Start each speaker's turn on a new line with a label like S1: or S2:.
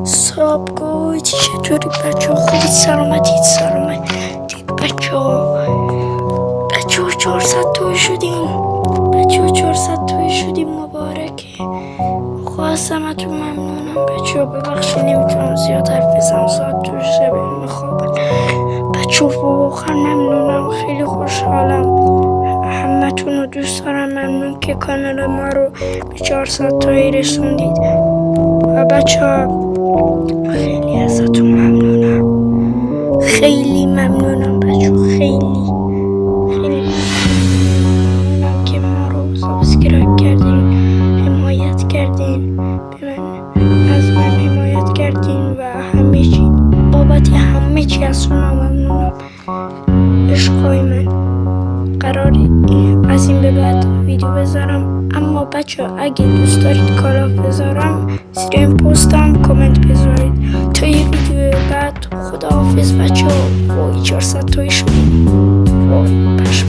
S1: صاحبگوید چطوری بچه ها؟ خوبی؟ سلامتید بچه ها 400 توی شدیم. بچه ها 400 توی شدیم، مبارکه. خواستم اتون ممنونم بچه ها. ببخشید نمیتونم زیاد حرف بزنم، ساعت تو شبه میخوابم. بچه ها واقعا ممنونم، خیلی خوشحالم. همتون رو دوست دارم. ممنون که کانال ما رو به 400 تایی رسوندید. و بچه ها خیلی ازتون ممنونم، خیلی ممنونم بچه ها. خیلی ممنونم که ما رو سابسکرایب کردین، حمایت کردین، از من حمایت کردین و همه چی، بابت همه چی از شما ممنونم. عشقای من، قراره از این به بعد ویدیو بذارم، اما بچه ها اگه دوست دارید کالاف بذارم زیر این پستم کامنت بذارید. تا یه ویدیو بعد، خداحافظ بچه ها. وای 400 تایی شدیم، وای پشم.